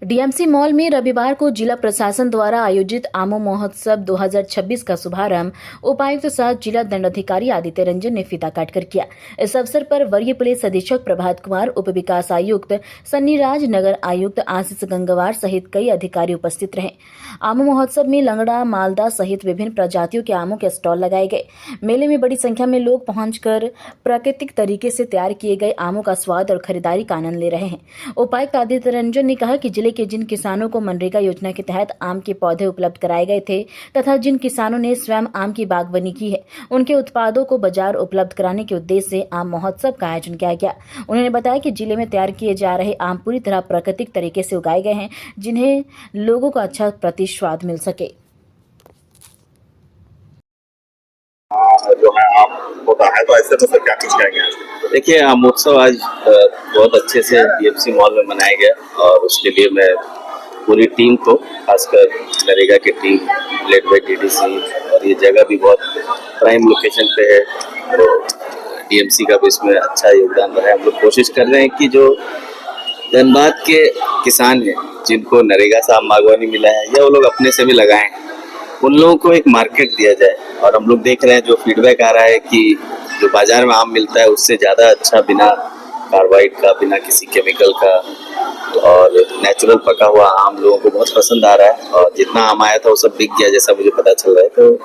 DMC mall में रविवार को जिला प्रशासन द्वारा आयोजित आमो महोत्सव 2026 का शुभारंभ उपायुक्त सह जिला दंडाधिकारी आदित्य रंजन ने फीता काटकर किया। इस अवसर पर वरीय पुलिस अधीक्षक प्रभात कुमार, उप विकास आयुक्त सन्नी राज, नगर आयुक्त आशीष गंगवार सहित कई अधिकारी उपस्थित रहे। आमो महोत्सव में लंगड़ा, मालदा सहित विभिन्न प्रजातियों के आमों के स्टॉल लगाए गए। मेले में बड़ी संख्या में लोग पहुंचकर प्राकृतिक तरीके से तैयार किए गए आमों का स्वाद और खरीदारी का आनंद ले रहे हैं। उपायुक्त आदित्य रंजन ने कहा कि जिले के जिन किसानों को मनरेगा योजना के तहत आम के पौधे उपलब्ध कराए गए थे तथा जिन किसानों ने स्वयं आम की बागवानी की है, उनके उत्पादों को बाजार उपलब्ध कराने के उद्देश्य से आम महोत्सव का आयोजन किया गया। उन्होंने बताया कि जिले में तैयार किए जा रहे आम पूरी तरह प्राकृतिक तरीके से उगाए गए हैं, जिन्हें लोगों को अच्छा प्रतिस्वाद मिल सके। जो है आम होता है, तो ऐसे तो क्या कुछ कहेंगे? देखिए, आम उत्सव आज बहुत अच्छे से डीएमसी मॉल में मनाया गया और उसके लिए मैं पूरी टीम को, खासकर नरेगा की टीम लेड बाई डीडीसी, और ये जगह भी बहुत प्राइम लोकेशन पे है, तो डीएमसी का भी इसमें अच्छा योगदान रहा है। हम लोग कोशिश कर रहे हैं कि जो धनबाद के किसान हैं जिनको नरेगा से आम बागवानी मिला है या वो लोग अपने से भी लगाएं, उन लोगों को एक मार्केट दिया जाए। और हम लोग देख रहे हैं जो फीडबैक आ रहा है कि जो बाजार में आम मिलता है उससे ज़्यादा अच्छा, बिना कार्बाइड का, बिना किसी केमिकल का और नेचुरल पका हुआ आम लोगों को बहुत पसंद आ रहा है। और जितना आम आया था वो सब बिक गया, जैसा मुझे पता चल रहा है। तो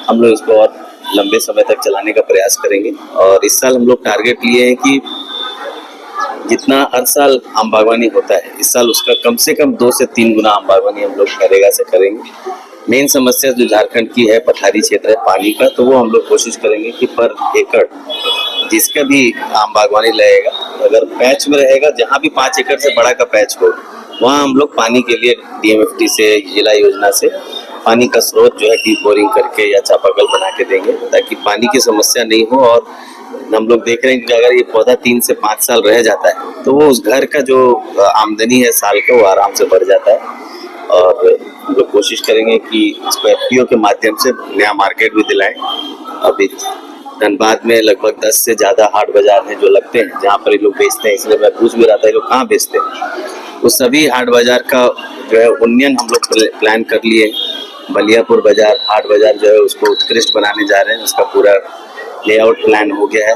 हम लोग इसको और लंबे समय तक चलाने का प्रयास करेंगे। और इस साल हम लोग टारगेट लिए हैं कि जितना हर साल आम बागवानी होता है, इस साल उसका कम से कम 2 से 3 गुना आम बागवानी हम लोग नरेगा से करेंगे। मेन समस्या जो झारखंड की है, पठारी क्षेत्र है पानी का, तो वो हम लोग कोशिश करेंगे कि पर एकड़ जिसका भी आम बागवानी लगेगा, अगर पैच में रहेगा, जहाँ भी 5 एकड़ से बड़ा का पैच हो, वहाँ हम लोग पानी के लिए डीएमएफटी से, जिला योजना से पानी का स्रोत जो है डीप बोरिंग करके या चापाकल बना के देंगे, ताकि पानी की समस्या नहीं हो। और हम लोग देख रहे हैं कि अगर ये पौधा 3 से 5 साल रह जाता है तो वो उस घर का जो आमदनी है साल का, वो आराम से बढ़ जाता है। और हम लोग कोशिश करेंगे कि इसको एफपीओ के माध्यम से नया मार्केट भी दिलाएं। अभी धनबाद में लगभग 10 से ज़्यादा हाट बाजार हैं जो लगते हैं, जहाँ पर ये लोग बेचते हैं। इसलिए मैं पूछ भी रहा था ये लोग कहाँ बेचते हैं। उस सभी हाट बाजार का जो है उन्नयन हम लोग प्लान कर लिए। बलियापुर बाजार, हाट बाजार जो है उसको उत्कृष्ट बनाने जा रहे हैं, उसका पूरा लेआउट प्लान हो गया है।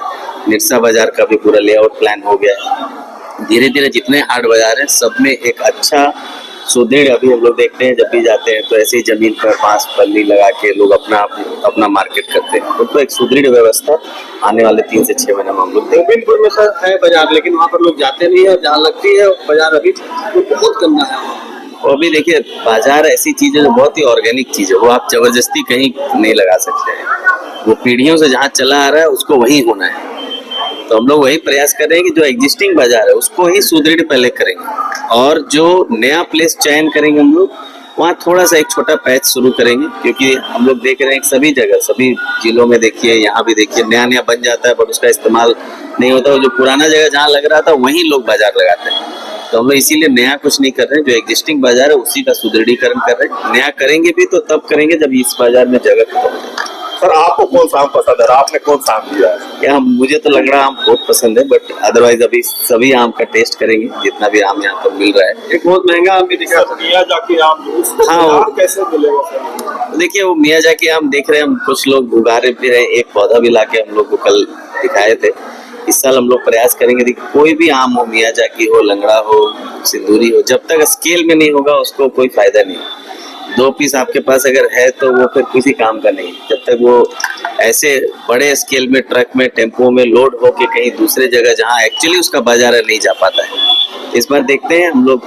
निरसा बाजार का भी पूरा लेआउट प्लान हो गया है। धीरे धीरे जितने हाट बाजार हैं सब में एक अच्छा सुदृढ़, अभी हम लोग देखते हैं जब भी जाते हैं तो ऐसे ही जमीन पर 5 पल्ली लगा के लोग अपना मार्केट करते हैं। तो एक सुदृढ़ व्यवस्था आने वाले 3 से 6 महीने में हम लोग देखेंगे। गोविंदपुर में सर है बाजार, लेकिन वहाँ पर लोग जाते नहीं है, जहाँ लगती है बाजार अभी बहुत गंदा है। और अभी देखिए, बाजार ऐसी चीज़ है जो बहुत ही ऑर्गेनिक चीज़ है, वो आप जबरदस्ती कहीं नहीं लगा सकते हैं। वो पीढ़ियों से जहाँ चला आ रहा है उसको वही होना है। तो हम लोग वही प्रयास कर रहे हैं कि जो एग्जिस्टिंग बाजार है उसको ही सुदृढ़ पहले करेंगे, और जो नया प्लेस चयन करेंगे हम लोग वहाँ थोड़ा सा एक छोटा पैच शुरू करेंगे। क्योंकि हम लोग देख रहे हैं सभी जगह, सभी जिलों में देखिए, यहाँ भी देखिए, नया नया बन जाता है बट उसका इस्तेमाल नहीं होता। जो पुराना जगह जहाँ लग रहा था वहीं लोग बाजार लगाते हैं। तो हम लोग इसीलिए नया कुछ नहीं कर रहे हैं, जो एग्जिस्टिंग बाजार है उसी का सुदृढ़ीकरण कर रहे हैं। नया करेंगे भी तो तब करेंगे जब इस बाजार में जगह खत्म हो जाए। सर, आपको कौन सा आम पसंद है? आपने कौन सा आम दिया है? क्या, मुझे तो लंगड़ा आम बहुत पसंद है, बट अदरवाइज अभी सभी आम का टेस्ट करेंगे जितना भी आम यहाँ पर मिल रहा है। एक बहुत महंगा आम भी दिखा था, मियाजाकी आम, हाँ, वो कैसे मिलेगा सर? देखिए, वो मियाजाकी आम देख रहे हैं हम, कुछ लोग उगा रहे भी रहे। एक पौधा भी लाके हम लोग को कल दिखाए थे। इस साल हम लोग प्रयास करेंगे, कोई भी आम हो, मियाजाकी हो, लंगड़ा हो, सिंदूरी हो, जब तक स्केल में नहीं होगा उसको कोई फायदा नहीं। 2 पीस आपके पास अगर है तो वो फिर किसी काम का नहीं, जब तक वो ऐसे बड़े स्केल में ट्रक में, टेम्पो में लोड होके कहीं दूसरे जगह जहाँ एक्चुअली उसका बाजार नहीं जा पाता है। इस बार देखते हैं, हम लोग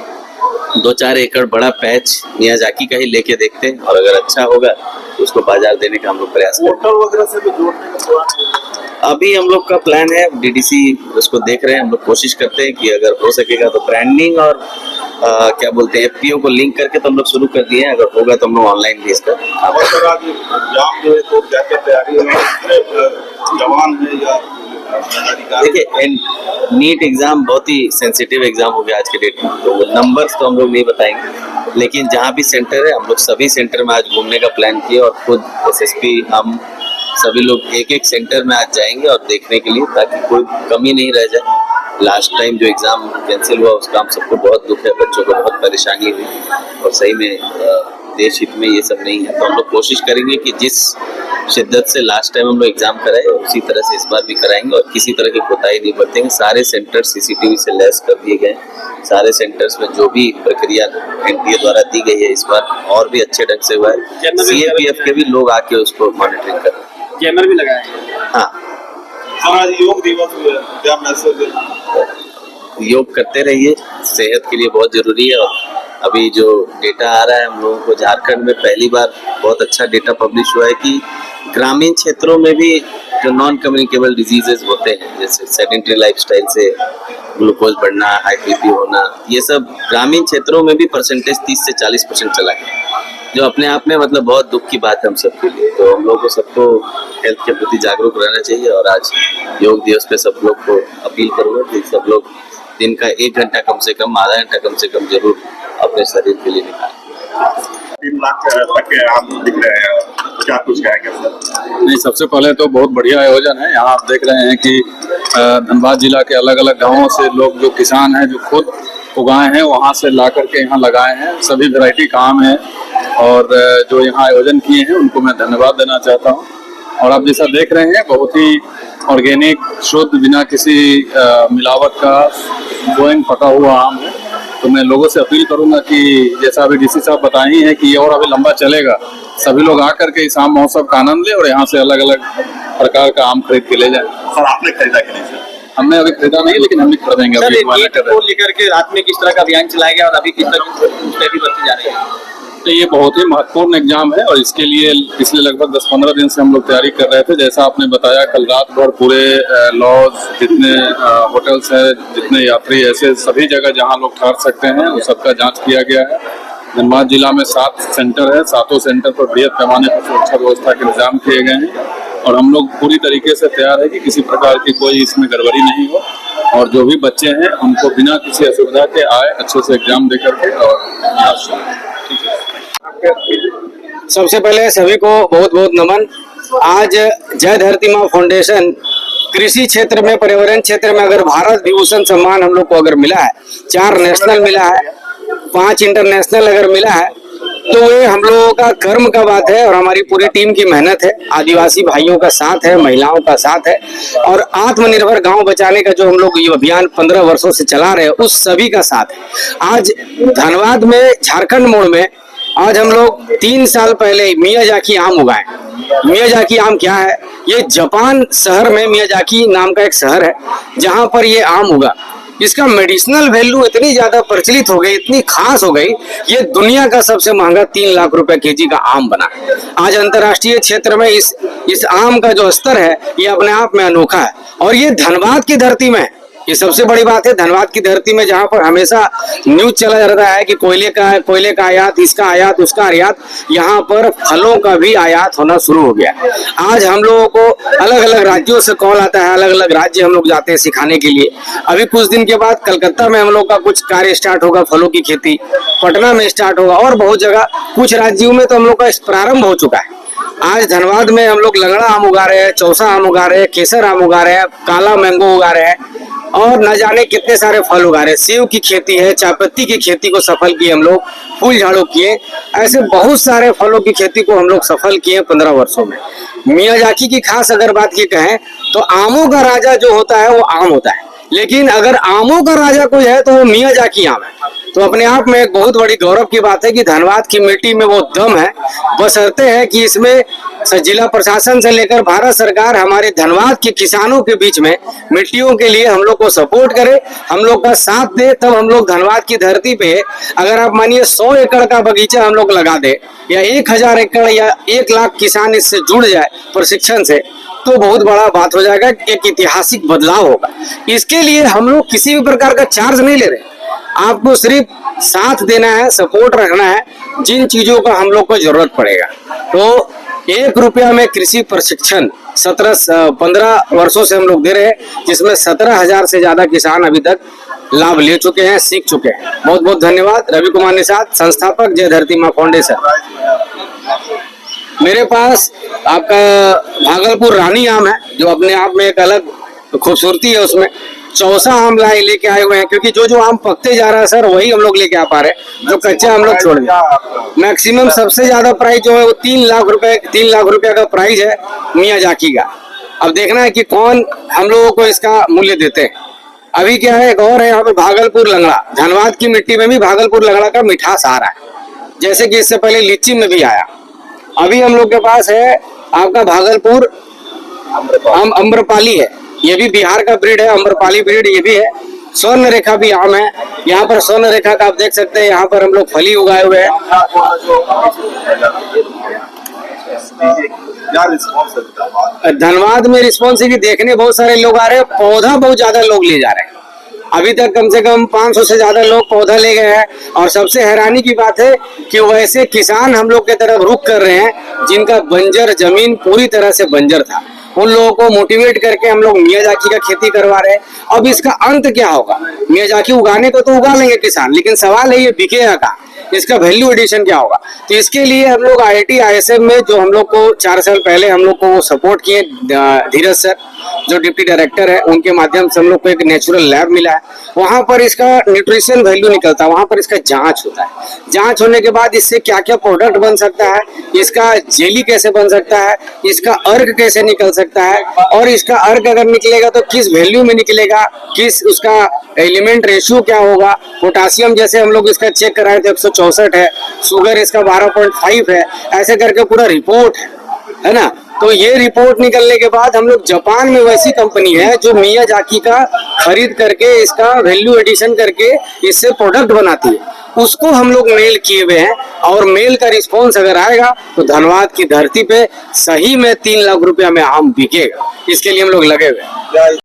2-4 एकड़ बड़ा पैच मियाजाकी का ही लेके देखते हैं, और अगर अच्छा होगा तो उसको बाजार देने का हम लोग प्रयास करेंगे। होटल वगैरह से भी जोड़ने का प्लान? अभी हम लोग का प्लान है, डीडीसी उसको देख रहे हैं। हम लोग कोशिश करते हैं कि अगर हो सकेगा तो ब्रांडिंग और क्या बोलते हैं एफपीओ को लिंक करके तो हम लोग शुरू कर दिए हैं। अगर होगा तो हम लोग ऑनलाइन भी इसका और सर, आज एग्जाम जो है तो क्या क्या तैयारी है? जवान है या देखिए, नीट एग्जाम बहुत ही सेंसिटिव एग्जाम हो गया आज के डेट में, तो नंबर्स तो हम लोग नहीं बताएंगे, लेकिन जहाँ भी सेंटर है हम लोग सभी सेंटर में आज घूमने का प्लान किए और खुद एसएसपी हम सभी लोग एक एक सेंटर में आज जाएंगे और देखने के लिए, ताकि कोई कमी नहीं रह जाए। लास्ट टाइम जो एग्जाम कैंसिल हुआ उसका हम सबको बहुत दुख है, बच्चों को बहुत परेशानी हुई और सही में देश हित में ये सब नहीं है। तो हम लोग कोशिश करेंगे कि जिस शिद्दत से लास्ट टाइम हम लोग एग्जाम कराए उसी तरह से इस बार भी कराएंगे और किसी तरह की कोताही नहीं बरतेंगे। सारे सेंटर सीसीटीवी से लैस कर दिए गए, सारे सेंटर्स में जो भी प्रक्रिया एनटीए द्वारा दी गई है इस बार और भी अच्छे ढंग से हुआ है। सीएपीएफ के भी लोग आके उसको मॉनिटरिंग कर रहे हैं, कैमरा भी लगाए हैं। हाँ, आज योग दिवस हुआ, क्या मैसेज देना? योग करते रहिए, सेहत के लिए बहुत जरूरी है। और अभी जो डेटा आ रहा है हम लोगों को, झारखंड में पहली बार बहुत अच्छा डेटा पब्लिश हुआ है कि ग्रामीण क्षेत्रों में भी जो नॉन कम्युनिकेबल डिजीजेज होते हैं, जैसे सेडेंटरी लाइफस्टाइल से ग्लूकोज बढ़ना, हाई बीपी होना, ये सब ग्रामीण क्षेत्रों में भी परसेंटेज 30 से 40% चला गया, जो अपने आप में मतलब बहुत दुख की बात है हम सबके लिए। तो हम लोगों को सबको हेल्थ के प्रति जागरूक रहना चाहिए और आज योग दिवस पे सब लोग को अपील करूँगा कि सब लोग दिन का 1 घंटा कम से कम, आधा घंटा कम से कम जरूर अपने शरीर के लिए निकालें। 3 लाख तक के आम दिख रहे हैं, क्या कुछ कहेंगे सर? नहीं, सबसे पहले तो बहुत बढ़िया आयोजन है। यहाँ आप देख रहे हैं कि धनबाद जिला के अलग अलग गांवों से लोग जो किसान हैं जो खुद उगाए हैं वहाँ से ला करके यहाँ लगाए हैं। सभी वैरायटी का आम है और जो यहाँ आयोजन किए हैं उनको मैं धन्यवाद देना चाहता हूँ। और आप जैसा देख रहे हैं बहुत ही ऑर्गेनिक, शुद्ध, बिना किसी मिलावट का गोइंग पका हुआ आम है। तो मैं लोगों से अपील करूंगा कि जैसा अभी डीसी साहब बताए ही हैं कि ये और अभी लंबा चलेगा, सभी लोग आकर के इस आम महोत्सव का आनंद लें और यहाँ से अलग अलग प्रकार का आम खरीद के ले जाएं। सर आपने खरीदा कि नहीं सर? हमने अभी खरीदा नहीं, लेकिन हम भी खरीदेंगे। सर, अभी नीट को लेकर के रात में किस तरह का अभियान चलाया गया और अभी किस तरह की स्टेपी बरती जा रही है? तो ये बहुत ही महत्वपूर्ण एग्जाम है और इसके लिए पिछले लगभग 10-15 दिन से हम लोग तैयारी कर रहे थे। जैसा आपने बताया, कल रात भर पूरे लॉज, जितने होटल्स हैं, जितने यात्री, ऐसे सभी जगह जहां लोग ठहर सकते हैं उन सबका जांच किया गया है। धनबाद जिला में 7 सेंटर है, 7 सेंटर पर बृहद पैमाने पर सुरक्षा व्यवस्था के इंतजाम किए गए हैं और हम लोग पूरी तरीके से तैयार है कि किसी प्रकार की कोई इसमें गड़बड़ी नहीं हो और जो भी बच्चे हैं उनको बिना किसी असुविधा के आए, अच्छे से एग्जाम दे करके और सबसे पहले सभी को बहुत बहुत नमन। आज जय धरती माँ फाउंडेशन कृषि क्षेत्र में, पर्यावरण क्षेत्र में अगर भारत विभूषण सम्मान हम लोग को अगर मिला है, 4 नेशनल मिला है, 5 इंटरनेशनल अगर मिला है, तो ये हम लोगों का कर्म का बात है और हमारी पूरी टीम की मेहनत है। आदिवासी भाइयों का साथ है, महिलाओं का साथ है और आत्मनिर्भर गांव बचाने का जो हम लोग ये अभियान 15 वर्षों से चला रहे हैं उस सभी का साथ है। आज धनबाद में, झारखंड मोड़ में, आज हम लोग 3 साल पहले मियाजाकी आम उगाए। मियाजाकी आम क्या है? ये जापान शहर में मियाजाकी नाम का एक शहर है जहां पर ये आम उगा। इसका मेडिसिनल वैल्यू इतनी ज्यादा प्रचलित हो गई, इतनी खास हो गई, ये दुनिया का सबसे महंगा 3 लाख रुपए केजी का आम बना। आज अंतर्राष्ट्रीय क्षेत्र में इस आम का जो स्तर है ये अपने आप में अनोखा है और ये धनबाद की धरती में, ये सबसे बड़ी बात है। धनबाद की धरती में जहां पर हमेशा न्यूज चला जाता है कि कोयले का आयात, इसका आयात, उसका आयात, यहाँ पर फलों का भी आयात होना शुरू हो गया। आज हम लोगों को अलग अलग राज्यों से कॉल आता है, अलग अलग राज्य हम लोग जाते हैं सिखाने के लिए। अभी कुछ दिन के बाद कलकत्ता में हम लोग का कुछ कार्य स्टार्ट होगा, फलों की खेती पटना में स्टार्ट होगा और बहुत जगह, कुछ राज्यों में तो हम लोग का प्रारंभ हो चुका है। आज धनबाद में हम लोग लंगड़ा आम उगा रहे हैं, चौसा आम उगा रहे हैं, केसर आम उगा रहे हैं, काला मैंगो उगा रहे हैं और न जाने कितने सारे फल उगा रहे हैं। सेव की खेती है, चायपत्ती की खेती को सफल किए हम लोग, फूल झाड़ू किए, ऐसे बहुत सारे फलों की खेती को हम लोग सफल किए 15 वर्षों में। मियाजाकी की खास अगर बात की कहें तो आमों का राजा जो होता है वो आम होता है, लेकिन अगर आमों का राजा कोई है तो वो मियाजाकी आम है। तो अपने आप में एक बहुत बड़ी गौरव की बात है कि धनबाद की मिट्टी में वो दम है। बशर्ते है कि इसमें जिला प्रशासन से लेकर भारत सरकार हमारे धनबाद के किसानों के बीच में मिट्टियों के लिए हम लोग को सपोर्ट करे, हम लोग का साथ दे, तब हम लोग धनबाद की धरती पे, अगर आप मानिए 100 एकड़ का बगीचा हम लोग लगा दे या 1000 एकड़ या 1 लाख किसान इससे जुड़ जाए प्रशिक्षण से, तो बहुत बड़ा बात हो जाएगा, एक ऐतिहासिक बदलाव होगा। इसके लिए हम लोग किसी भी प्रकार का चार्ज नहीं ले रहे, आपको सिर्फ साथ देना है, सपोर्ट रखना है जिन चीजों का हम लोग को जरूरत पड़ेगा। तो 1 रुपया में कृषि प्रशिक्षण 15 वर्षों से हम लोग दे रहे हैं, जिसमें 17,000 से ज्यादा किसान अभी तक लाभ ले चुके हैं, सीख चुके हैं। बहुत बहुत धन्यवाद। रवि कुमार निषाद, संस्थापक, जय धरती माँ फाउंडेशन। मेरे पास आपका भागलपुर रानी आम है, जो अपने आप में एक अलग खूबसूरती है उसमें। चौसा आम लेके आए हुए हैं, क्योंकि जो आम पकते जा रहा है सर, वही हम लोग लेके आ पा रहे हैं, जो कच्चा हम लोग छोड़ दिए। मैक्सिमम सबसे ज्यादा प्राइस जो है वो 3 लाख रुपए का प्राइस है मियाजाकी का। अब देखना है कि कौन हम लोगों को इसका मूल्य देते हैं। अभी क्या है, एक और है यहाँ पे भागलपुर लंगड़ा। धनबाद की मिट्टी में भी भागलपुर लंगड़ा का मिठास आ रहा है, जैसे कि इससे पहले लीची में भी आया। अभी हम लोग के पास है आपका भागलपुर अम्रपाली है, ये भी बिहार का ब्रीड है, अम्रपाली ब्रीड ये भी है। स्वर्ण रेखा भी आम है। यहाँ पर स्वर्ण रेखा का आप देख सकते हैं, यहाँ पर हम लोग फली उगाए हुए हैं। धनबाद में रिस्पॉन्सिबिलिटी देखने बहुत सारे लोग आ रहे हैं, पौधा बहुत ज्यादा लोग ले जा रहे हैं। अभी तक कम से कम 500 से ज्यादा लोग पौधा ले गए हैं। और सबसे हैरानी की बात है कि वैसे किसान हम लोग के तरफ रुख कर रहे हैं जिनका बंजर जमीन पूरी तरह से बंजर था। उन लोगों को मोटिवेट करके हम लोग मियाजाकी का खेती करवा रहे हैं। अब इसका अंत क्या होगा? मियाजाकी उगाने को तो उगा लेंगे किसान, लेकिन सवाल है ये बिकेगा कहाँ, इसका वैल्यू एडिशन क्या होगा? तो इसके लिए हम लोग IIT ISM में, जो हम लोग को 4 साल पहले हम लोग को सपोर्ट किए, धीरज सर जो डिप्टी डायरेक्टर है, उनके माध्यम से हम लोग को एक नेचुरल लैब मिला है। वहां पर इसका न्यूट्रिशन वैल्यू निकलता है, वहां पर इसका जांच होता है। जांच होने के बाद इससे क्या क्या प्रोडक्ट बन सकता है, इसका जेली कैसे बन सकता है, इसका अर्क कैसे निकल सकता है, और इसका अर्क अगर निकलेगा तो किस वैल्यू में निकलेगा, किस उसका एलिमेंट रेशियो क्या होगा। पोटासियम जैसे हम लोग इसका चेक कराए थे 164 है, शुगर इसका 12.5 है, ऐसे करके पूरा रिपोर्ट है ना। तो ये रिपोर्ट निकलने के बाद हम लोग, जापान में वैसी कंपनी है जो मियाजाकी का खरीद करके इसका वैल्यू एडिशन करके इससे प्रोडक्ट बनाती है, उसको हम लोग मेल किए हुए हैं। और मेल का रिस्पॉन्स अगर आएगा तो धनबाद की धरती पे सही में 3 लाख रुपया में आम बिकेगा। इसके लिए हम लोग लगे हुए हैं।